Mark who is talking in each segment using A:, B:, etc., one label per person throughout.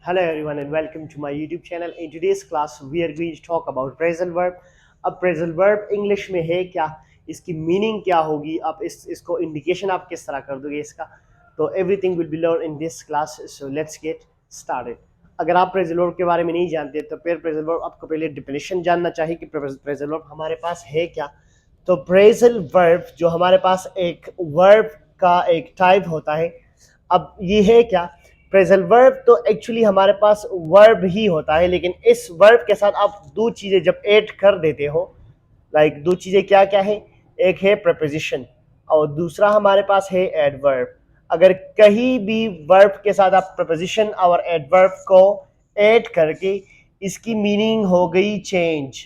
A: Hello everyone and welcome to my YouTube channel. In today's class we are going to talk about phrasal verb. अब phrasal verb English में है क्या, इसकी meaning क्या होगी, अब इसको इंडिकेशन आप किस तरह कर दोगे इसका, तो everything will be learn in this class. So let's get started. अगर आप phrasal verb के बारे में नहीं जानते तो फिर phrasal verb आपको पहले डेफिनेशन जानना चाहिए कि phrasal verb हमारे पास है क्या. तो phrasal verb जो हमारे पास एक verb का एक टाइप होता है. अब ये है क्या, प्रेजेंट वर्ब तो एक्चुअली हमारे पास वर्ब ही होता है, लेकिन इस वर्ब के साथ आप दो चीजें जब ऐड कर देते हो, लाइक दो चीजें क्या क्या है, एक है प्रपोजिशन और दूसरा हमारे पास है एडवर्ब. अगर कहीं भी वर्ब के साथ आप प्रपोजिशन और एडवर्ब को ऐड करके इसकी मीनिंग हो गई चेंज,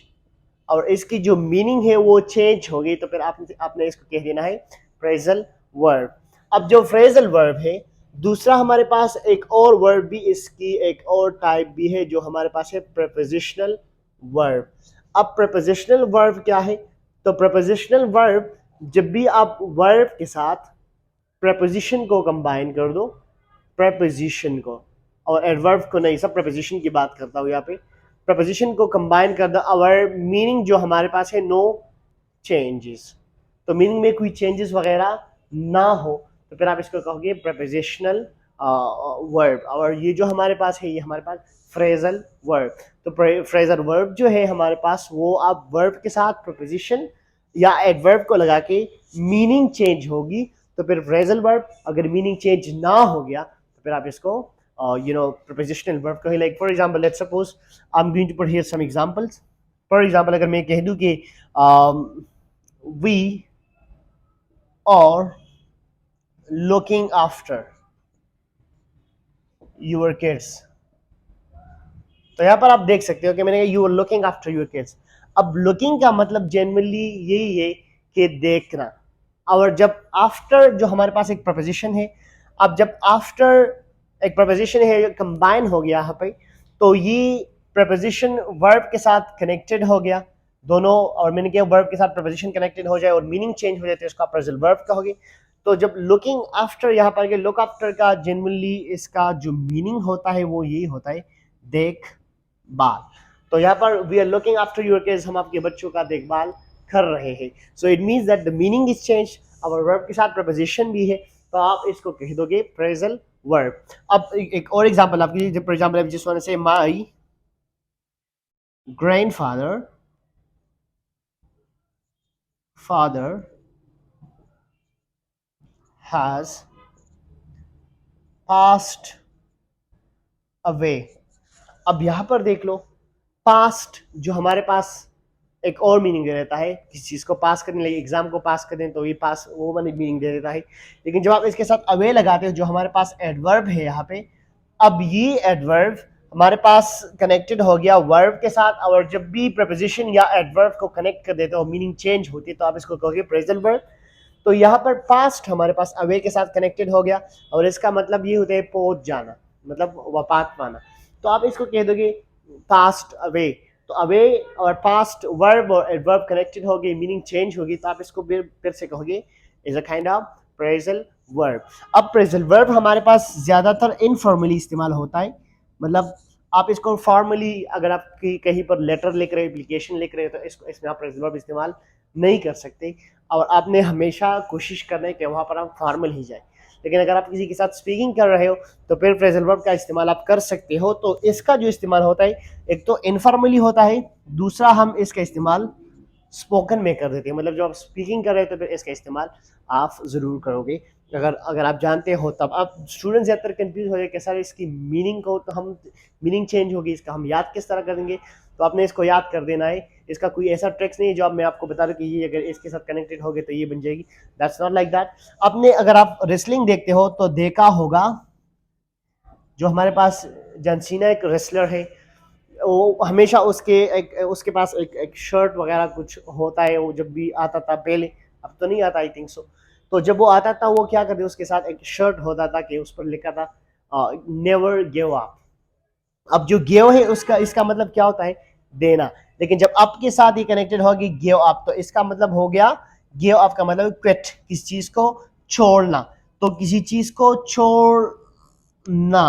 A: और इसकी जो मीनिंग है वो चेंज हो गई, तो फिर आपने इसको कह देना है फ्रेजल वर्ब. अब जो फ्रेजल वर्ब है, दूसरा हमारे पास एक और वर्ब भी, इसकी एक और टाइप भी है जो हमारे पास है प्रपोजिशनल वर्ब. अब प्रपोजिशनल वर्ब क्या है, तो प्रपोजिशनल वर्ब जब भी आप वर्ब के साथ प्रपोजिशन को कंबाइन कर दो, प्रपोजिशन को और एडवर्ब को नहीं, सब प्रपोजिशन की बात करता हूँ यहाँ पे, प्रपोजिशन को कंबाइन कर दो और मीनिंग जो हमारे पास है नो चेंजेस, तो मीनिंग में कोई चेंजेस वगैरह ना हो, तो फिर आप इसको कहोगे प्रपोजिशनल वर्ब. और ये जो हमारे पास है ये हमारे पास फ्रेजल वर्ब. तो फ्रेजल वर्ब जो है हमारे पास, वो आप वर्ब के साथ प्रपोजिशन या एडवर्ब को लगा के मीनिंग चेंज होगी, तो फिर फ्रेजल वर्ब. अगर मीनिंग चेंज ना हो गया तो फिर आप इसको प्रपोजिशनल वर्ब कहें. Like for example, let's suppose I am going to put here some examples. For example, अगर मैं कह दूं कि we are looking after your kids, तो यहां पर आप देख सकते हो कि मैंने कहा you are looking after your kids. अब लुकिंग का मतलब जनरली यही है कि देखना, और जब आफ्टर जो हमारे पास एक प्रपोजिशन है, अब जब आफ्टर एक प्रपोजिशन है कंबाइन हो गया यहाँ पे, तो ये प्रपोजिशन वर्ब के साथ कनेक्टेड हो गया दोनों, और मैंने कहा वर्ब के साथ प्रपोजिशन कनेक्टेड हो जाए और मीनिंग चेंज हो जाए तो इसका फ्रेजल वर्ब कहोगे. तो जब लुकिंग आफ्टर यहाँ पर, लुक आफ्टर का जनरली इसका जो मीनिंग होता है वो यही होता है देखभाल. तो यहाँ पर we are looking after your kids, हम आपके बच्चों का देखभाल कर रहे हैं. So it means that the meaning is change और वर्ब के साथ प्रपोजिशन भी है, तो आप इसको कह दोगे फ्रेजल वर्ब. अब एक और एग्जांपल आपके लिए, for example I just want to say my father has passed away. अब यहां पर देख लो, पास्ट जो हमारे पास एक और मीनिंग दे देता है, किसी चीज को पास करने लगे, एग्जाम को पास कर दें तो ये पास वो वाली मीनिंग दे देता है. लेकिन जब आप इसके साथ अवे लगाते हो, जो हमारे पास एडवर्ब है यहाँ पे, अब ये एडवर्ब हमारे पास कनेक्टेड हो गया वर्ब के साथ, और जब भी प्रपोजिशन या एडवर्ब को कनेक्ट कर देते हो मीनिंग चेंज होती है, तो आप इसको कहोगे फ्रेजल वर्ब. तो यहाँ पर पास्ट हमारे पास अवे के साथ कनेक्टेड हो गया, और इसका मतलब ये होता है पहुंच जाना, मतलब वफात पाना, तो आप इसको कह दोगे पास्ट अवे. तो अवे और पास्ट वर्ब और एडवर्ब कनेक्टेड हो गए, मीनिंग चेंज होगी, तो आप इसको फिर से कहोगे is a kind of phrasal verb. अब फ्रेजल वर्ब हमारे पास ज्यादातर इनफॉर्मली इस्तेमाल होता है, मतलब आप इसको फॉर्मली अगर आप कहीं पर लेटर लिख रहे हो, एप्लीकेशन लिख रहे हो, तो इसको इसमें आप फ्रेजल वर्ब इस्तेमाल नहीं कर सकते, और आपने हमेशा कोशिश करना है कि वहाँ पर आप फॉर्मल ही जाए. लेकिन अगर आप किसी के साथ स्पीकिंग कर रहे हो तो फिर फ्रेजल वर्ब का इस्तेमाल आप कर सकते हो. तो इसका जो इस्तेमाल होता है, एक तो इनफॉर्मली होता है, दूसरा हम इसका इस्तेमाल स्पोकन में कर देते हैं, मतलब जब आप स्पीकिंग कर रहे हो तो फिर इसका इस्तेमाल आप ज़रूर करोगे. अगर आप जानते हो तब. आप स्टूडेंट ज़्यादातर कंफ्यूज हो जाए कि सर इसकी मीनिंग को, तो हम मीनिंग चेंज होगी, इसका हम याद किस तरह करेंगे, तो आपने इसको याद कर देना है. इसका कोई ऐसा ट्रिक्स नहीं है जो मैं आपको बता दूं कि ये अगर इसके साथ कनेक्टेड हो गए तो ये बन जाएगी. That's not like that. आपने अगर आप रेसलिंग देखते हो तो देखा होगा, जो हमारे पास जॉन सीना एक रेसलर है, वो हमेशा उसके पास एक शर्ट वगैरह कुछ होता है, वो जब भी आता था पहले, अब तो नहीं आता आई थिंक सो. तो जब वो आता था वो क्या करते, उसके साथ एक शर्ट होता था कि उस पर लिखा था नेवर गिव अप. अब जो गिव है उसका इसका मतलब क्या होता है, देना. लेकिन जब अप के साथ ही कनेक्टेड होगी गिव अप, तो इसका मतलब हो गया, गिव अप का मतलब क्विट, किसी चीज को छोड़ना. तो किसी चीज को छोड़ना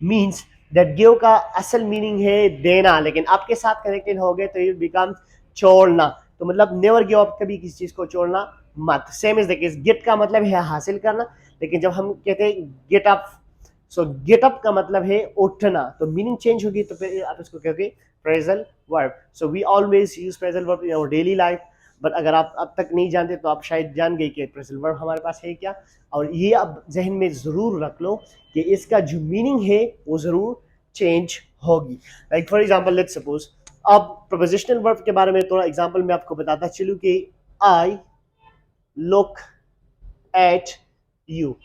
A: मीन्स दैट गिव का असल मीनिंग है देना, लेकिन आपके साथ कनेक्टेड हो गए तो इट बिकम छोड़ना। तो मतलब नेवर गिव अप, कभी किसी चीज को छोड़ना मत। Same is the case, get का मतलब है हासिल करना, लेकिन जब हम कहते हैं गेट अप, सो गेट अप का मतलब है उठना, तो मीनिंग चेंज होगी, तो फिर आप इसको कहोगे phrasal verb. So we always use phrasal verb in our daily life, but अगर आप अब तक नहीं जानते तो आप शायद जान गए कि फ्रेजल वर्ब हमारे पास है क्या। और ये अब जहन में ज़रूर रख लो कि इसका जो मीनिंग है वो ज़रूर चेंज होगी। Like for example let's suppose, अब प्रपोजिशनल वर्ब के बारे में थोड़ा एग्जाम्पल मैं आपको बताता चलूँ कि आई लुक एट यू।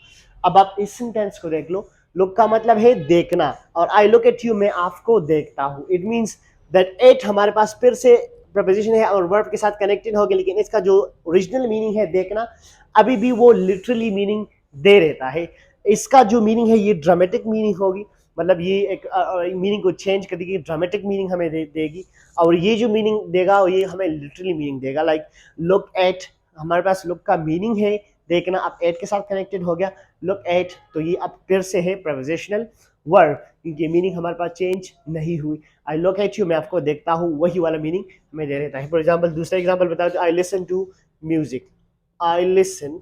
A: अब आप इस सेंटेंस को देख लो, लुक का मतलब है देखना, और आई लुक एट यू मैं आपको देखता हूं। इट मीन्स दैट एट हमारे पास फिर से प्रपोजिशन है और वर्ब के साथ कनेक्टेड हो गया, लेकिन इसका जो ओरिजिनल मीनिंग है देखना, अभी भी वो लिटरली मीनिंग दे रहता है। इसका जो मीनिंग है ये ड्रामेटिक मीनिंग होगी, मतलब ये एक मीनिंग को चेंज कर देगी, ड्रामेटिक मीनिंग हमें देगी। और ये जो मीनिंग देगा ये हमें लिटरली मीनिंग देगा। लाइक लुक एट, हमारे पास लुक का मीनिंग है देखना, अब एट के साथ कनेक्टेड हो गया लुक एट, तो ये अब फिर से है प्रपोजिशनल वर्ब, क्योंकि मीनिंग हमारे पास चेंज नहीं हुई। आई लुक एट यू मैं आपको देखता हूँ, वही वाला मीनिंग हमें दे देता है। फॉर एग्जाम्पल दूसरा एग्जाम्पल बताओ, तो I listen to music, I listen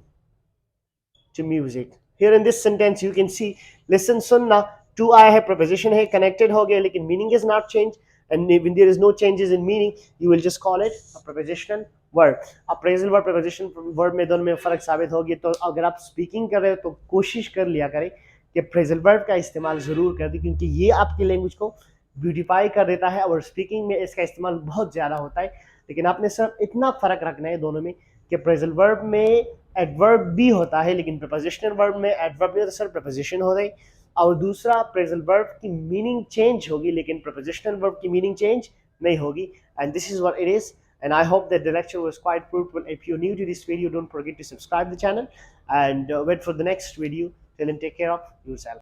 A: to music. Here in this sentence you can see listen सुनना, to आया है, preposition है, connected हो गया, लेकिन meaning is not changed, and when there is no changes in meaning you will just call it a prepositional verb. appraisal verb preposition verb में दोनों में फर्क साबित हो गया। तो अगर आप स्पीकिंग कर रहे हो तो कोशिश कर लिया करें कि phrasal verb का इस्तेमाल ज़रूर कर दें, क्योंकि ये आपकी लैंग्वेज को ब्यूटीफाई कर देता है, और स्पीकिंग में इसका इस्तेमाल बहुत ज़्यादा होता है। लेकिन आपने सिर्फ इतना फ़र्क रखना है दोनों में कि प्रेजेंट वर्ब में एडवर्ब भी होता है, लेकिन प्रपोजिशनल वर्ब में एडवर्ब नहीं होता, सिर्फ प्रपोजिशन होता है। और दूसरा प्रेजेंट वर्ब की मीनिंग चेंज होगी, लेकिन प्रपोजिशनल वर्ब की मीनिंग चेंज नहीं होगी। And this is what it is, and I hope that the lecture was quite fruitful. If you're new to this video, don't forget to subscribe the channel and wait for the next video. Till then, take care of yourself.